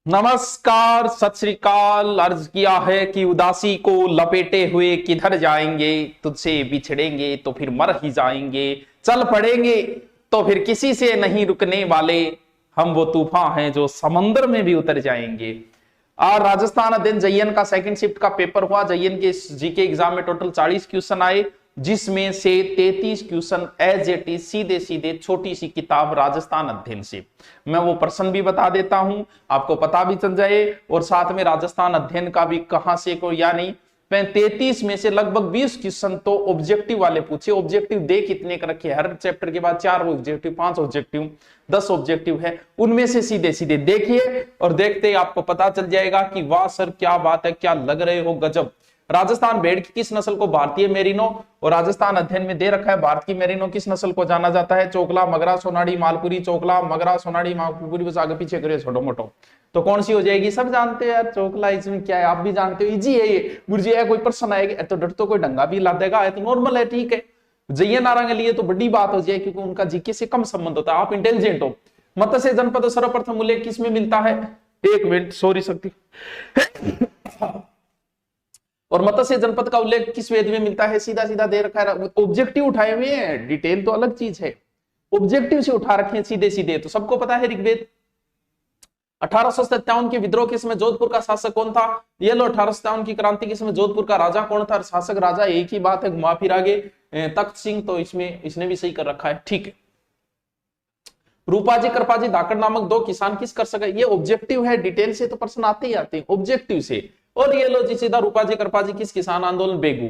नमस्कार, सत श्री अकाल। अर्ज किया है कि उदासी को लपेटे हुए किधर जाएंगे, तुझसे बिछड़ेंगे तो फिर मर ही जाएंगे, चल पड़ेंगे तो फिर किसी से नहीं रुकने वाले, हम वो तूफान हैं जो समंदर में भी उतर जाएंगे। और राजस्थान अध्ययन जयन का सेकंड शिफ्ट का पेपर हुआ। जयन के जीके एग्जाम में टोटल 40 क्वेश्चन आए, जिसमें से 33 क्वेश्चन एज इट इज सीधे सीधे छोटी सी किताब राजस्थान अध्ययन से। मैं वो प्रश्न भी बता देता हूं, आपको पता भी चल जाए, और साथ में राजस्थान अध्ययन का भी कहां से को या नहीं। 33 में से लगभग 20 क्वेश्चन तो ऑब्जेक्टिव वाले पूछे। ऑब्जेक्टिव दे कितने कर रखे, हर चैप्टर के बाद 4 ऑब्जेक्टिव, 5 ऑब्जेक्टिव, 10 ऑब्जेक्टिव है। उनमें से सीधे सीधे देखिए और देखते ही आपको पता चल जाएगा कि वाह सर क्या बात है, क्या लग रहे हो, गजब। राजस्थान भेड़ की किस नस्ल को भारतीय मेरिनो, और राजस्थान अध्ययन में दे रखा है भारत की मेरिनो किस नस्ल को जाना जाता है, चोकला, मगरा, सोनाड़ी, मालपुरी। चोकला, मगरा, सोनाड़ी, मालपुरी, बस आगे पीछे करिए छोटो मोटो, तो कौन सी हो जाएगी? सब जानते हैं यार, चोकला। इसमें क्या है, आप भी जानते हो, इजी है ये। गुरुजी है कोई प्रश्न आएगा तो डर तो कोई डंगा भी ला देगा, तो नॉर्मल है, ठीक है। जय नारायण के लिए तो बड़ी बात हो जाए क्योंकि उनका जीके से कम संबंध होता है, आप इंटेलिजेंट हो। मत्स्य जनपद सर्वप्रथम उल्लेख किसमें मिलता है? एक मिनट, सॉरी शक्ति। और मत्स्य जनपद का उल्लेख किस वेद में मिलता है? सीधा सीधा दे रखा है, ऑब्जेक्टिव उठाए हुए हैं, डिटेल तो अलग चीज है, ऑब्जेक्टिव से उठा रखे हैं सीधे सीधे, तो सबको पता है ऋग्वेद। 1857 के विद्रोह के समय जोधपुर का शासक कौन था? ये लो, 1857 की क्रांति के समय जोधपुर का राजा कौन था? शासक राजा एक ही बात है, घुमा फिरा के तख्त सिंह, तो इसमें इसने भी सही कर रखा है, ठीक है। रूपाजी कृपाजी धाकड़ नामक 2 किसान किस कर सके? ये ऑब्जेक्टिव है, डिटेल से तो प्रश्न आते ही आते हैं, ऑब्जेक्टिव से। और ये लो जी सीधा, रूपाजी कृपाजी किस किसान आंदोलन बेगू।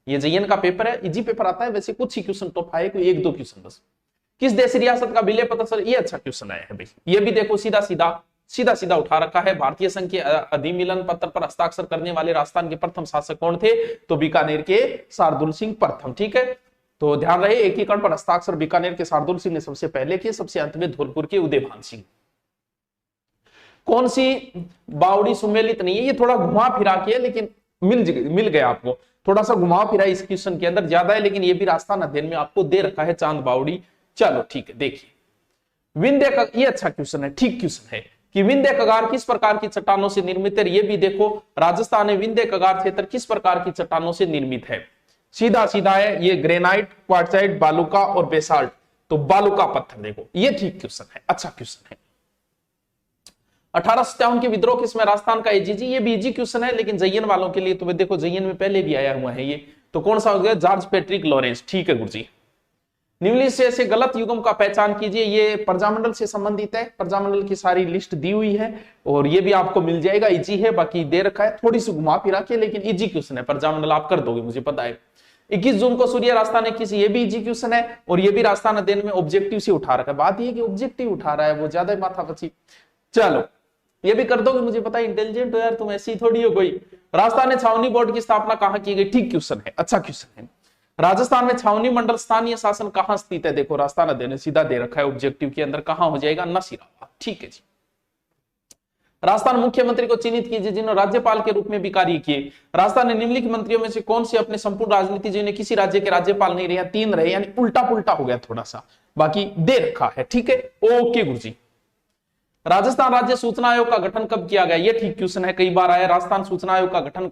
ये जयन का पेपर है, इजी पेपर आता है वैसे, कुछ ही क्वेश्चन टॉप आए, कोई 1-2 क्वेश्चन बस। किस देश रियासत का विलय पत्र? सर ये अच्छा क्वेश्चन आया है भाई, ये भी देखो सीधा सीधा उठा रखा है। भारतीय संघ के अधिमिलन पत्र पर हस्ताक्षर करने वाले राजस्थान के प्रथम शासक कौन थे? तो बीकानेर के शार्दुल सिंह प्रथम, ठीक है। तो ध्यान रहे, एकीकरण पर हस्ताक्षर बीकानेर के शार्दुल सिंह ने सबसे पहले किए, सबसे अंत में धौलपुर के उदयभान सिंह। कौन सी बावड़ी सुमेलित नहीं है? ये थोड़ा घुमा फिरा के, लेकिन मिल गया आपको, थोड़ा सा घुमा फिरा इस क्वेश्चन के अंदर ज्यादा है, लेकिन ये भी राजस्थान अध्ययन में आपको दे रखा है, चांद बावड़ी। चलो ठीक है, देखिए विंध्य का, ये अच्छा क्वेश्चन है, ठीक क्वेश्चन है कि विंध्य कगार किस प्रकार की चट्टानों से निर्मित है? ये भी देखो, राजस्थान में विंध्य कगार क्षेत्र किस प्रकार की चट्टानों से निर्मित है? सीधा सीधा है, ये ग्रेनाइट, क्वार्टजाइट, बालुका और बेसाल्ट। तो बालुका पत्थर देखो, ये ठीक क्वेश्चन है, अच्छा क्वेश्चन है। 1857 के विद्रोह किसमें राजस्थान का? एजीजी, ये भी इजी क्वेश्चन है, लेकिन जयन वालों के लिए तो देखो जयन में पहले भी आया हुआ है ये, तो कौन सा हो गया? जॉर्ज पैट्रिक लॉरेंस, ठीक है गुरुजी। निम्नलिखित से गलत युग्म का पहचान कीजिए। ये प्रजामंडल से संबंधित है, प्रजामंडल की सारी लिस्ट दी हुई है और ये भी आपको मिल जाएगा, इजी है, बाकी दे रखा है थोड़ी सी घुमा फिरा के, लेकिन इजी क्वेश्चन है। प्रजामंडल आप कर दोगे, मुझे पता है। 21 जून को सूर्य राजस्थान ने किसी, ये भी इजी क्वेश्चन है, और ये भी राजस्थान अध्ययन में ऑब्जेक्टिव से उठा रखा है। बात ये कि ऑब्जेक्टिव उठा रहा है, वो ज्यादा माथा पची। चलो ये भी कर दोगे, मुझे पता है, इंटेलिजेंट हो यार तुम, ऐसी थोड़ी हो कोई। राजस्थान में छावनी बोर्ड की स्थापना कहां की गई? ठीक क्वेश्चन है, अच्छा क्वेश्चन है। राजस्थान में छावनी मंडल स्थानीय शासन कहां स्थित है? देखो राजस्थान अध्ययन ने सीधा दे रखा है ऑब्जेक्टिव के अंदर, कहां हो जाएगा? नसीराबाद, ठीक है जी। राजस्थान मुख्यमंत्री को चिन्हित कीजिए जिन्होंने राज्यपाल के रूप में भी कार्य किए। राजस्थान ने निम्नलिखित मंत्रियों में से कौन से अपने संपूर्ण राजनीति जीवन में किसी राज्य के राज्यपाल नहीं रहे? 3 रहे, यानी उल्टा पुल्टा हो गया थोड़ा सा, बाकी दे रखा है, ठीक है। ओके गुरुजी। राजस्थान राज्य सूचना आयोग का गठन कब किया गया? ये ठीक क्वेश्चन है, कई बार आया। राजस्थान सूचना आयोग का गठन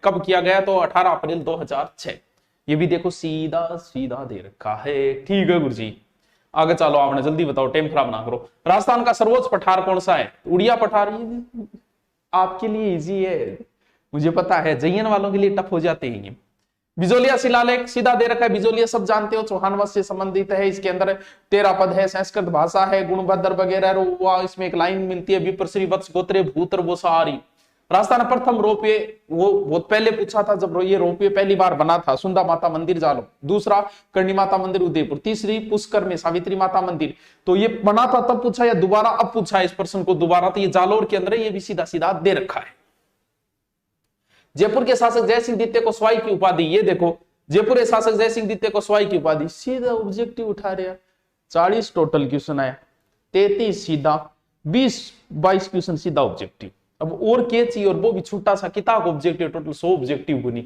कब किया गया? तो 18 अप्रैल 2006। ये भी देखो सीधा सीधा दे रखा है, ठीक है गुरुजी। आगे चलो, आपने जल्दी बताओ, टाइम खराब ना करो। राजस्थान का सर्वोच्च पठार कौन सा है? उड़िया पठार। ये आपके लिए इजी है, मुझे पता है, जयन वालों के लिए टफ हो जाते हैं ये। बिजोलिया शिलालेख सीधा दे रखा है, बिजोलिया सब जानते हो, चौहान वंश से संबंधित है। इसके अंदर 13 पद है, संस्कृत भाषा है, गुणभद्र वगैरह। इसमें एक लाइन मिलती है, विप्रश्री वत्स गोत्रे भूतर वो सारी। राजस्थान प्रथम रोपवे, वो बहुत पहले पूछा था जब ये रोपवे पहली बार बना था, सुंदा माता मंदिर जालो। दूसरा कर्णी माता मंदिर उदयपुर। तीसरी पुष्कर में सावित्री माता मंदिर। तो ये बना था तब पूछा या दोबारा अब पूछा इस प्रश्न को दोबारा? तो ये जालोर के अंदर, ये भी सीधा सीधा दे रखा है। जयपुर के शासक जय सिंह द्वितीय को स्वाई की उपाधि, ये देखो, जयपुर के शासक जय सिंह द्वितीय को स्वाई की उपाधि, सीधा ऑब्जेक्टिव उठा रहा। 40 टोटल क्वेश्चन आया, 33 सीधा, 20-22 क्वेश्चन सीधा ऑब्जेक्टिव। अब और क्या चाहिए, और वो भी छोटा सा किताब ऑब्जेक्टिव, टोटल 100 ऑब्जेक्टिव बनी।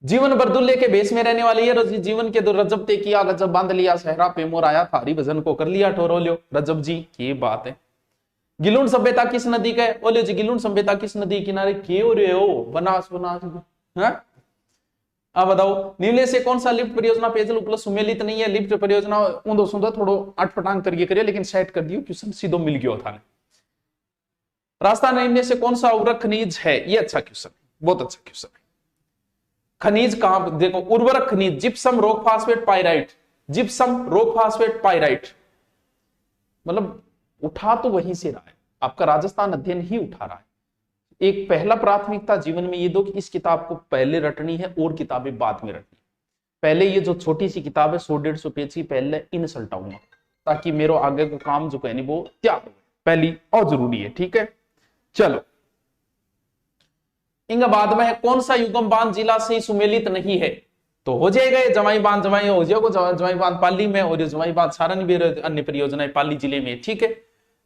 जीवन भर दुल्हे के भेष में रहने वाले ये जीवन के दो रजब ते किया, गजब बांध लिया सहरा पे मोर आया, थारी भजन को कर लिया ठोरो लियो। रजब जी की बात है। गिलुन सभ्यता किस नदी का है? बोले जी गिलुन सभ्यता किस नदी के किनारे के हो रहे हो? बनास हाँ? अब बताओ निम्नलिखित से कौन सा लिफ्ट परियोजना पेयजल उपलब्ध सुमेलित नहीं है? लिफ्ट परियोजना ऊंधो सुंदर थोड़ो अटपटांग तरीके करिए, लेकिन सेट कर दियो क्वेश्चन सीधो मिल गया था। राजस्थान निम्नलिखित से कौन सा उर्वरक खनिज है? ये अच्छा क्वेश्चन, बहुत अच्छा क्वेश्चन है। खनिज कहां देखो, उर्वरक खनिज gypsum, rock phosphate, pyrite. Gypsum, rock phosphate, pyrite, मतलब उठा तो वहीं से रहा है, आपका राजस्थान अध्ययन ही उठा रहा है। एक पहला प्राथमिकता जीवन में ये दो कि इस किताब को पहले रटनी है और किताबें बाद में रटनी। पहले ये जो छोटी सी किताब है 100-150 पेज की, पहले इन सल्टाऊंगा ताकि मेरा आगे का काम जो कहनी वो तैयार हो, पहली और जरूरी है। ठीक है, चलो इनका बाद में है कौन सा युगम बांध जिला से सुमेलित नहीं है? तो हो जाएगा ये जमाई बांध, जमाई हो जाएगा जमाई बांध पाली में, और जमाई बांध सारण में, अन्य परियोजनाएं पाली जिले में। ठीक है,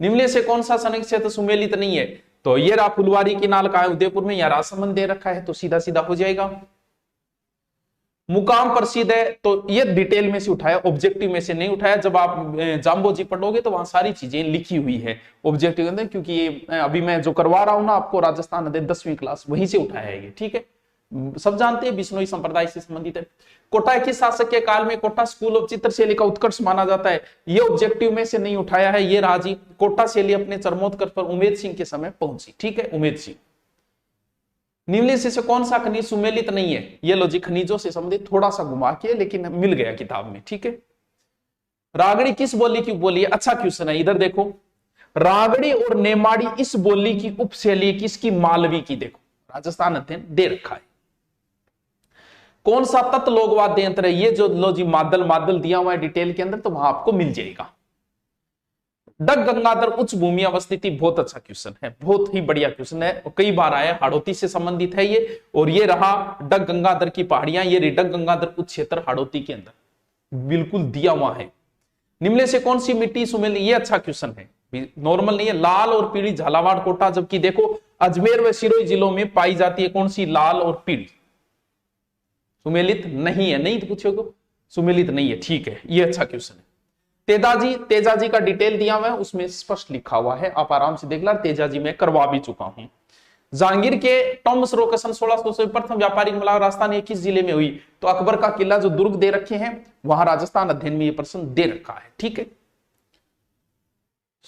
निम्नलिखित से कौन सा संरक्षित क्षेत्र सुमेलित नहीं है? तो ये रहा फुलवारी की नाल का है उदयपुर में, या राजसमंद दे रखा है, तो सीधा सीधा हो जाएगा। मुकाम प्रसिद्ध है, तो ये डिटेल में से उठाया, ऑब्जेक्टिव में से नहीं उठाया। जब आप जाम्बो जी पढ़ोगे तो वहां सारी चीजें लिखी हुई है ऑब्जेक्टिव के अंदर, क्योंकि ये अभी मैं जो करवा रहा हूं ना आपको राजस्थान अध्ययन 10वीं क्लास, वहीं से उठाया है ये। ठीक है, सब जानते हैं बिश्नोई संप्रदाय से संबंधित है। कोटा के शासक के काल में कोटा स्कूल ऑफ चित्रशैली का उत्कर्ष माना जाता है, ये ऑब्जेक्टिव में से नहीं उठाया है। ये राजी कोटा शैली अपने चरमोत्कर्ष पर उमेद सिंह के समय पहुंची। ठीक है, उमेद सिंह। निम्नलिखित से कौन सा खनिज सुमेलित नहीं है? ये लो जी, खनिजों से संबंधित थोड़ा सा घुमा के, लेकिन मिल गया किताब में। ठीक है, रागड़ी किस बोली की बोली है? अच्छा क्वेश्चन है, इधर देखो, रागड़ी और नेमाड़ी इस बोली की उपशैली किसकी? मालवी की। देखो राजस्थान अध्ययन दे रखा है। कौन सा तत्व लोक वाद्य यंत्र है? ये जो लो जी मादल दिया हुआ है डिटेल के अंदर, तो वहां आपको मिल जाएगा। डग गंगाधर उच्च भूमि अवस्थिति, बहुत अच्छा क्वेश्चन है, बहुत ही बढ़िया क्वेश्चन है, और कई बार आया, हाड़ौती से संबंधित है ये। और ये रहा डग गंगाधर की पहाड़ियां, ये डग गंगाधर उच्च क्षेत्र हाड़ौती के अंदर बिल्कुल दिया हुआ है। निम्नलिखित से कौन सी मिट्टी सुमेलित? ये अच्छा क्वेश्चन है, नॉर्मल नहीं है। लाल और पीली झालावाड़ कोटा, जबकि देखो अजमेर व सिरोही जिलों में पाई जाती है। कौन सी? लाल और पीली। सुमेलित नहीं है, नहीं तो पूछोगे सुमेलित नहीं है। ठीक है, ये अच्छा क्वेश्चन है। तेजाजी का डिटेल दिया हुआ है, उसमें स्पष्ट लिखा हुआ है, आप आराम से देख ला। तेजाजी में करवा भी चुका हूं। जहांगीर के टॉमस रोकसन 1600 में प्रथम व्यापारिक मुलाकात राजस्थान ये किस जिले में हुई? तो अकबर का किला जो दुर्ग दे रखे हैं, वहां राजस्थान अध्ययन में ये प्रश्न दे रखा है। ठीक है,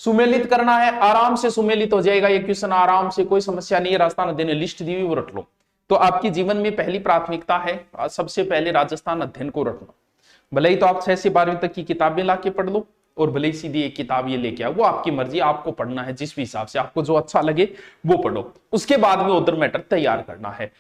सुमेलित करना है, आराम से सुमेलित हो जाएगा ये क्वेश्चन, आराम से, कोई समस्या नहीं है। राजस्थान अध्ययन लिस्ट दी हुई वो रट लो। तो आपकी जीवन में पहली प्राथमिकता है सबसे पहले राजस्थान अध्ययन को रटना। भले ही तो आप 6 से 12वीं तक की किताबें लाके पढ़ लो, और भले ही सीधी एक किताब ये लेके आओ, वो आपकी मर्जी, आपको पढ़ना है जिस भी हिसाब से आपको जो अच्छा लगे वो पढ़ो। उसके बाद में उधर मैटर तैयार करना है।